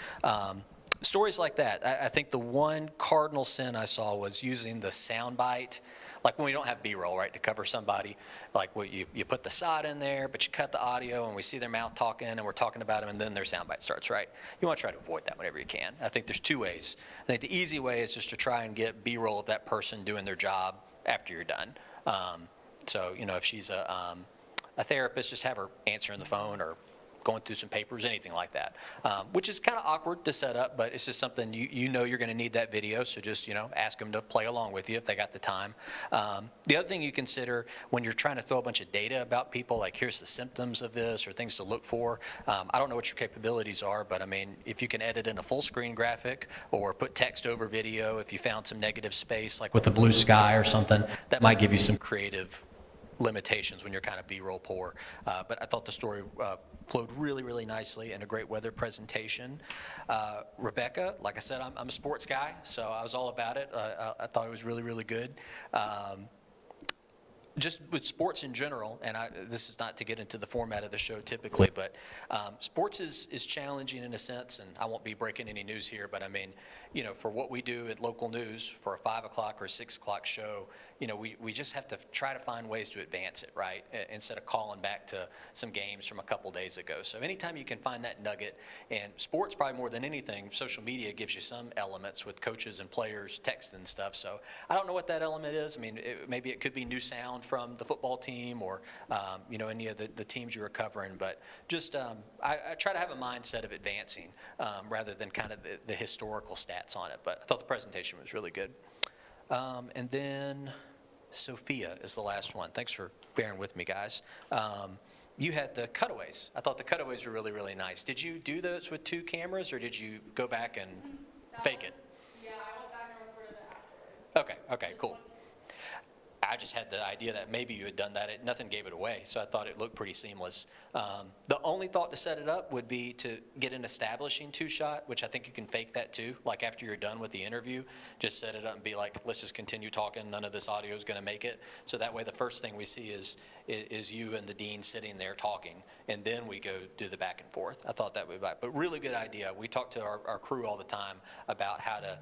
Stories like that. I think the one cardinal sin I saw was using the soundbite. Like when we don't have B-roll, right, to cover somebody, like you put the side in there, but you cut the audio and we see their mouth talking and we're talking about them and then their soundbite starts, right? You want to try to avoid that whenever you can. I think there's two ways. I think the easy way is just to try and get B-roll of that person doing their job after you're done. So, if she's a therapist, just have her answering the phone or going through some papers, anything like that, which is kind of awkward to set up, but it's just something you know you're going to need that video, so just, ask them to play along with you if they got the time. The other thing you consider when you're trying to throw a bunch of data about people, like here's the symptoms of this or things to look for, I don't know what your capabilities are, but I mean, if you can edit in a full screen graphic or put text over video, if you found some negative space, like with the blue sky or something, that might give you some creative limitations when you're kind of B-roll poor. But I thought the story flowed really, really nicely and a great weather presentation. Rebecca, like I said, I'm a sports guy, so I was all about it. I thought it was really, really good. Just with sports in general, and this is not to get into the format of the show typically, but sports is challenging in a sense, and I won't be breaking any news here, but I mean, for what we do at local news for a 5 o'clock or 6 o'clock show, we just have to try to find ways to advance it, right? Instead of calling back to some games from a couple days ago. So anytime you can find that nugget, and sports probably more than anything, social media gives you some elements with coaches and players texting and stuff. So I don't know what that element is. I mean, maybe it could be new sound from the football team or, any of the teams you were covering. But just I try to have a mindset of advancing rather than kind of the historical stats on it. But I thought the presentation was really good. And then Sophia is the last one. Thanks for bearing with me, guys. You had the cutaways. I thought the cutaways were really, really nice. Did you do those with 2 cameras, or did you go back and fake it? Yeah, I went back and recorded it afterwards. Okay, cool. I just had the idea that maybe you had done that. Nothing gave it away, so I thought it looked pretty seamless. The only thought to set it up would be to get an establishing 2-shot, which I think you can fake that too. Like after you're done with the interview, just set it up and be like, let's just continue talking. None of this audio is going to make it. So that way the first thing we see is you and the dean sitting there talking, and then we go do the back and forth. I thought that would be, but really good idea. We talk to our crew all the time about how to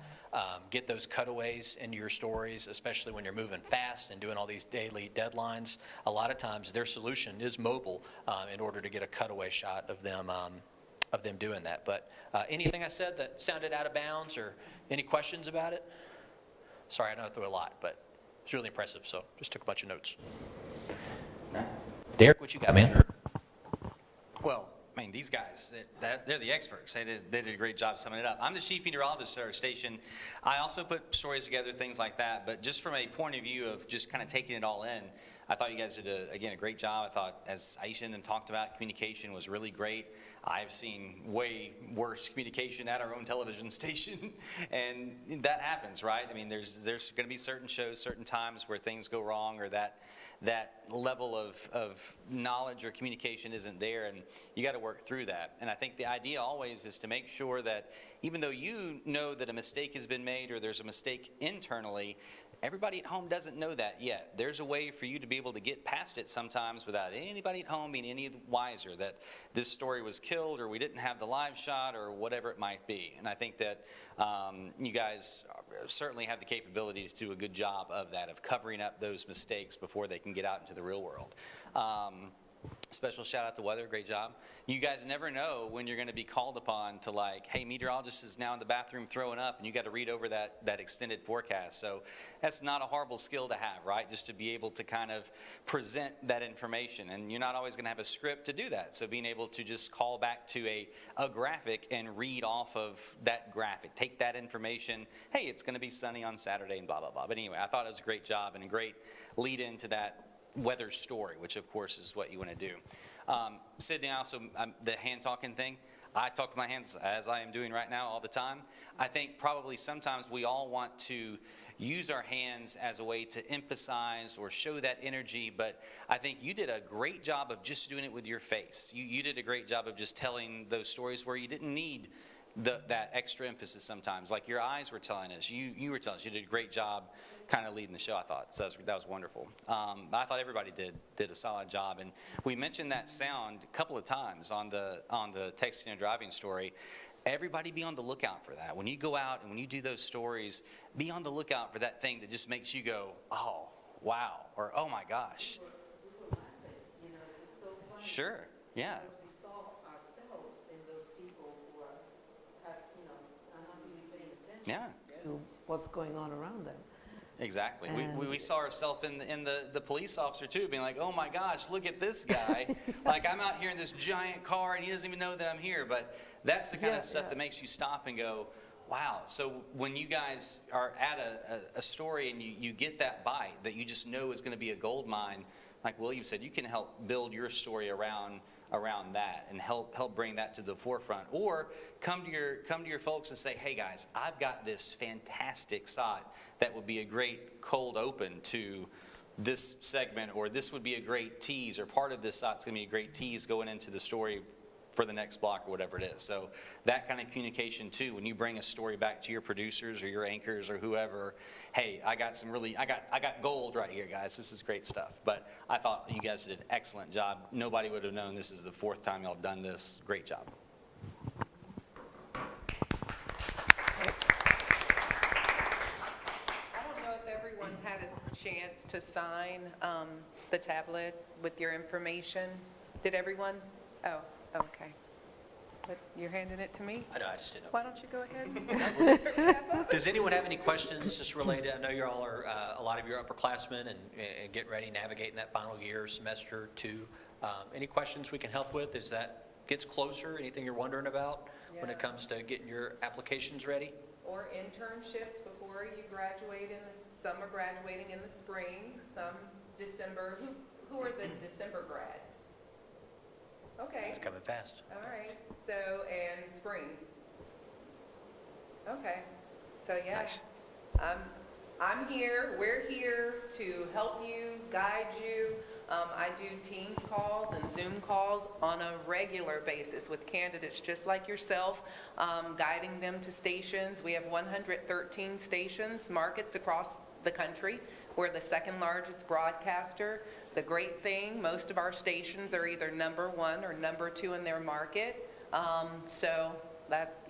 get those cutaways into your stories, especially when you're moving fast and doing all these daily deadlines. A lot of times their solution is mobile in order to get a cutaway shot of them doing that. But anything I said that sounded out of bounds or any questions about it? Sorry, I know I threw a lot, but it's really impressive, so just took a bunch of notes. Derek, what you got, man? Well, I mean, these guys, they're the experts. They did a great job summing it up. I'm the chief meteorologist at our station. I also put stories together, things like that. But just from a point of view of just kind of taking it all in, I thought you guys did, a great job. I thought, as Aisha and them talked about, communication was really great. I've seen way worse communication at our own television station, and that happens, right? I mean, there's going to be certain shows, certain times where things go wrong, or that level of knowledge or communication isn't there, and you got to work through that. And I think the idea always is to make sure that even though you know that a mistake has been made or there's a mistake internally, everybody at home doesn't know that yet. There's a way for you to be able to get past it sometimes without anybody at home being any wiser that this story was killed or we didn't have the live shot or whatever it might be. And I think that you guys certainly have the capability to do a good job of that, of covering up those mistakes before they can get out into the real world. Special shout out to weather, great job. You guys never know when you're going to be called upon to, like, hey, meteorologist is now in the bathroom throwing up, and you got to read over that extended forecast. So that's not a horrible skill to have, right? Just to be able to kind of present that information, and you're not always going to have a script to do that. So being able to just call back to a graphic and read off of that graphic, take that information. Hey, it's going to be sunny on Saturday and blah blah blah. But anyway, I thought it was a great job and a great lead into that weather story, which of course is what you want to do. Sydney, also the hand talking thing, I talk with my hands as I am doing right now all the time. I think probably sometimes we all want to use our hands as a way to emphasize or show that energy, but I think you did a great job of just doing it with your face. You did a great job of just telling those stories where you didn't need that extra emphasis sometimes. Like your eyes were telling us, you were telling us, you did a great job kind of leading the show, I thought. So that was wonderful. I thought everybody did a solid job. And we mentioned that sound a couple of times on the texting and driving story. Everybody be on the lookout for that. When you go out and when you do those stories, be on the lookout for that thing that just makes you go, oh, wow, or oh my gosh. We were laughing, it was so funny. Sure, yeah. Because we saw ourselves in those people who are not really paying attention to what's going on around them. Exactly. And- We saw ourselves in the police officer too, being like, oh my gosh, look at this guy. Like, I'm out here in this giant car and he doesn't even know that I'm here. But that's the kind of stuff that makes you stop and go, wow. So when you guys are at a story and you get that bite that you just know is going to be a gold mine, like William said, you can help build your story around that and help bring that to the forefront. Or come to your folks and say, hey guys, I've got this fantastic SOT that would be a great cold open to this segment, or this would be a great tease, or part of this SOT's going to be a great tease going into the story for the next block or whatever it is. So that kind of communication too, when you bring a story back to your producers or your anchors or whoever, hey, I got gold right here, guys. This is great stuff. But I thought you guys did an excellent job. Nobody would have known this is the 4th time y'all have done this. Great job. I don't know if everyone had a chance to sign the tablet with your information. Did everyone? Oh, okay. But you're handing it to me? I know, I just didn't know. Why don't you go ahead? Does anyone have any questions just related? I know you all are, a lot of you are upperclassmen and getting ready, navigating that final year, semester 2. Any questions we can help with as that gets closer? Anything you're wondering about when it comes to getting your applications ready? Or internships before you graduate some are graduating in the spring, some December. Who are the December grads? Okay. It's coming fast. All right. So, and spring. Okay. So yeah. Nice. I'm here. We're here to help you, guide you. I do Teams calls and Zoom calls on a regular basis with candidates just like yourself, guiding them to stations. We have 113 stations, markets across the country. We're the 2nd largest broadcaster. The great thing, most of our stations are either number 1 or number 2 in their market. So that,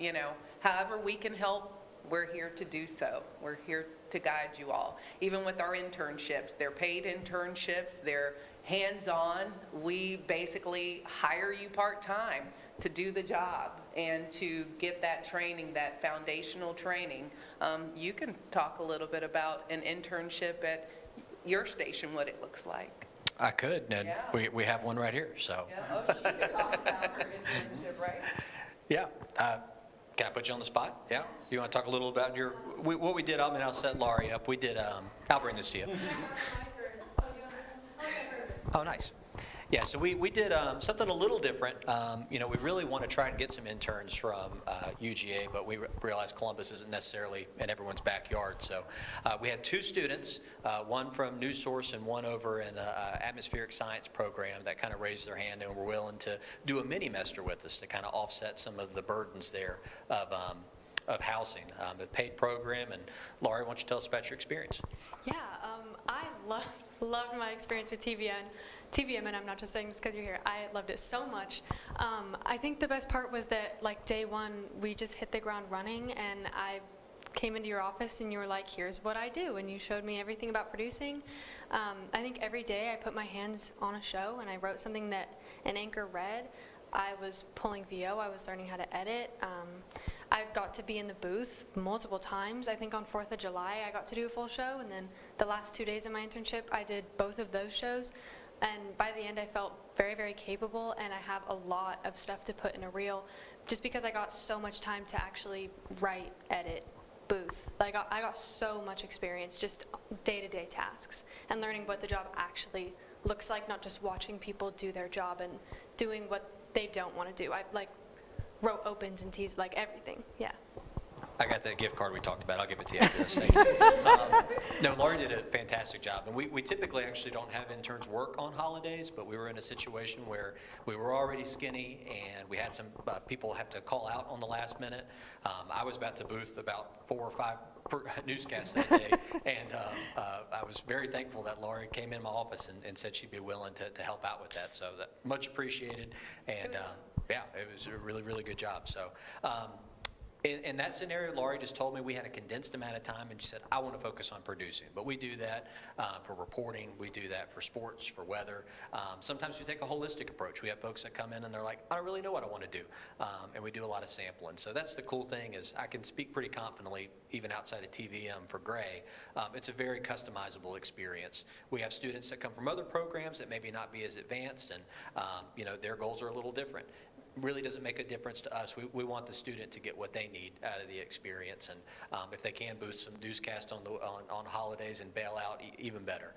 however we can help, we're here to do so. We're here to guide you all. Even with our internships, they're paid internships, they're hands-on. We basically hire you part-time to do the job and to get that training, that foundational training. You can talk a little bit about an internship at your station, what it looks like. I could, and we have one right here, so. Yeah. Oh, she could talk about her internship, right? Yeah. Can I put you on the spot? Yeah. You want to talk a little about what we did? I'll set Laurie up. We did, I'll bring this to you. Oh, nice. Yeah, so we did something a little different. We really want to try and get some interns from UGA, but we realized Columbus isn't necessarily in everyone's backyard. So we had 2 students, one from Newsource and one over in atmospheric science program that kind of raised their hand and were willing to do a mini-mester with us to kind of offset some of the burdens there of housing. A paid program. And Laurie, why don't you tell us about your experience? Yeah, I loved my experience with TVM, and I'm not just saying this because you're here. I loved it so much. I think the best part was that, like, day 1, we just hit the ground running, and I came into your office, and you were like, here's what I do, and you showed me everything about producing. I think every day I put my hands on a show, and I wrote something that an anchor read. I was pulling VO. I was learning how to edit. I got to be in the booth multiple times. I think on 4th of July, I got to do a full show, and then the last 2 days of my internship, I did both of those shows. And by the end, I felt very, very capable, and I have a lot of stuff to put in a reel just because I got so much time to actually write, edit, booth. Like, I got so much experience, just day-to-day tasks, and learning what the job actually looks like, not just watching people do their job and doing what they don't want to do. I, wrote opens and teased, everything, yeah. I got that gift card we talked about. I'll give it to you after this thing. No, Laurie did a fantastic job. And we typically actually don't have interns work on holidays, but we were in a situation where we were already skinny and we had some people have to call out on the last minute. I was about to booth about 4 or 5 newscasts that day. And I was very thankful that Laurie came in my office and said she'd be willing to help out with that. So much appreciated. And yeah, it was a really, really good job. So In that scenario, Laurie just told me we had a condensed amount of time, and she said, I want to focus on producing. But we do that for reporting. We do that for sports, for weather. Sometimes we take a holistic approach. We have folks that come in, and they're like, I don't really know what I want to do. And we do a lot of sampling. So that's the cool thing is I can speak pretty confidently, even outside of TVM for Gray. It's a very customizable experience. We have students that come from other programs that maybe not be as advanced, and their goals are a little different. Really doesn't make a difference to us. We want the student to get what they need out of the experience, and if they can boost some newscast on holidays and bail out, even better.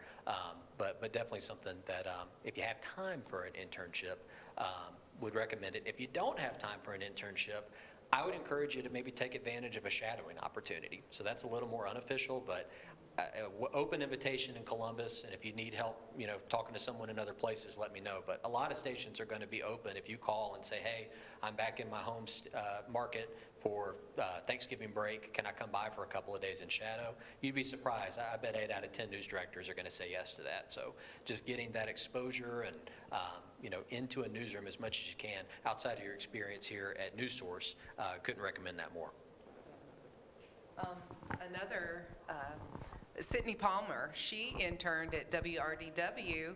But definitely something that if you have time for an internship, would recommend it. If you don't have time for an internship, I would encourage you to maybe take advantage of a shadowing opportunity. So that's a little more unofficial, but open invitation in Columbus, and if you need help, talking to someone in other places, let me know. But a lot of stations are going to be open. If you call and say, hey, I'm back in my home market for Thanksgiving break, can I come by for a couple of days and shadow? You'd be surprised. I bet 8 out of 10 news directors are going to say yes to that. So just getting that exposure and into a newsroom as much as you can outside of your experience here at Newsource, couldn't recommend that more. Another Sydney Palmer, she interned at WRDW.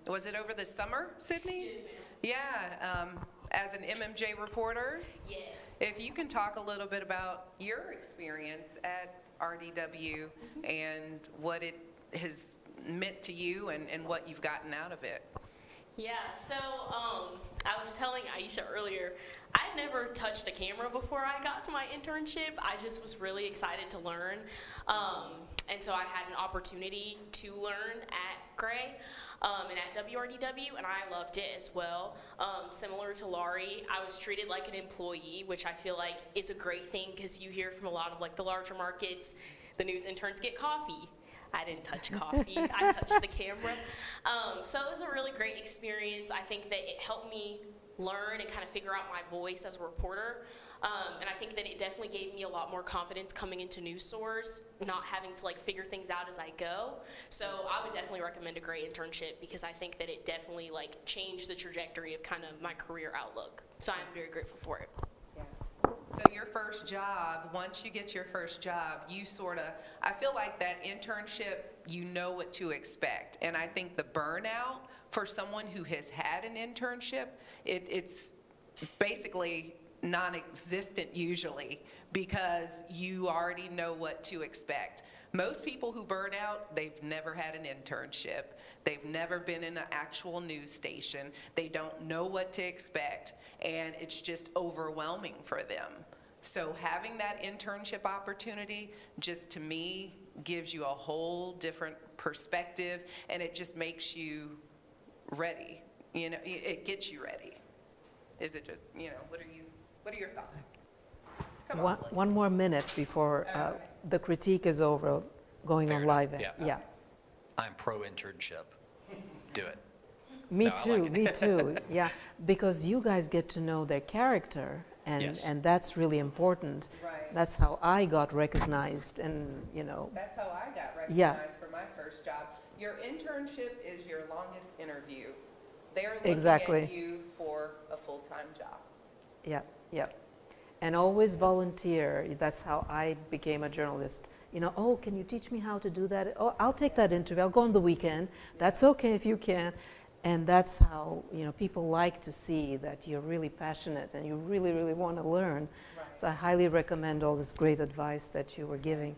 Was it over the summer, Sydney? Yes, yeah, as an MMJ reporter. Yes. If you can talk a little bit about your experience at RDW and what it has meant to you and what you've gotten out of it. Yeah, so I was telling Aisha earlier, I'd never touched a camera before I got to my internship. I just was really excited to learn. And so I had an opportunity to learn at Gray and at WRDW, and I loved it as well. Similar to Laurie, I was treated like an employee, which I feel like is a great thing because you hear from a lot of like the larger markets, the news interns get coffee. I didn't touch coffee, I touched the camera. So it was a really great experience. I think that it helped me learn and kind of figure out my voice as a reporter. And I think that it definitely gave me a lot more confidence coming into Newsource, not having to like figure things out as I go. So I would definitely recommend a great internship because I think that it definitely like changed the trajectory of kind of my career outlook. So I'm very grateful for it. So your first job, once you get your first job, you I feel like that internship, you know what to expect. And I think the burnout for someone who has had an internship, it's basically non-existent usually because you already know what to expect. Most people who burn out, they've never had an internship. They've never been in an actual news station. They don't know what to expect, and it's just overwhelming for them. So having that internship opportunity just to me gives you a whole different perspective, and it just makes you ready. It gets you ready. Is it just, what are your thoughts? Come on. One more minute before the critique is over, going on live. Yeah. I'm pro-internship. Do it. Me too. Yeah, because you guys get to know their character, and that's really important. Right. That's how I got recognized, and That's how I got recognized for my first job. Your internship is your longest interview. They're looking at you for a full-time job. Yeah. And always volunteer. That's how I became a journalist. Oh, can you teach me how to do that? Oh, I'll take that interview. I'll go on the weekend. That's okay if you can. And that's how, people like to see that you're really passionate and you really, really want to learn. Right. So I highly recommend all this great advice that you were giving.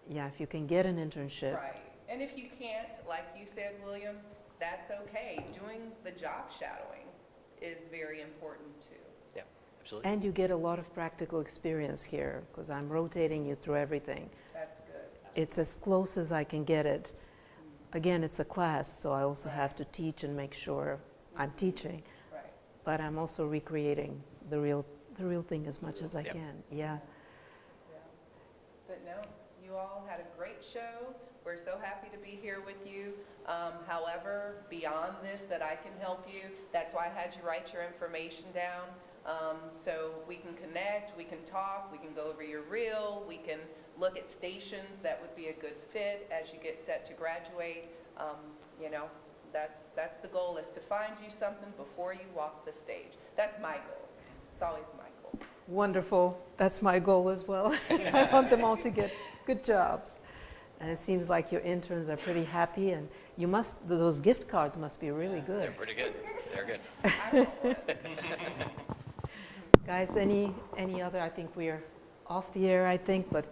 If you can get an internship. Right. And if you can't, like you said, William, that's okay. Doing the job shadowing is very important too. Yeah, absolutely. And you get a lot of practical experience here because I'm rotating you through everything. That's good. It's as close as I can get it. Again, it's a class, so I also have to teach and make sure I'm teaching. Right. But I'm also recreating the real thing as much as I can. Yeah. But no, you all had a great show. We're so happy to be here with you. However, beyond this that I can help you, that's why I had you write your information down. So we can connect, we can talk, we can go over your reel, we can look at stations that would be a good fit as you get set to graduate. That's the goal, is to find you something before you walk the stage. That's my goal. It's always my goal. Wonderful. That's my goal as well. I want them all to get good jobs. And it seems like your interns are pretty happy, and you must, those gift cards must be really good. They're pretty good. They're good. Guys, any other? I think we're off the air, I think, but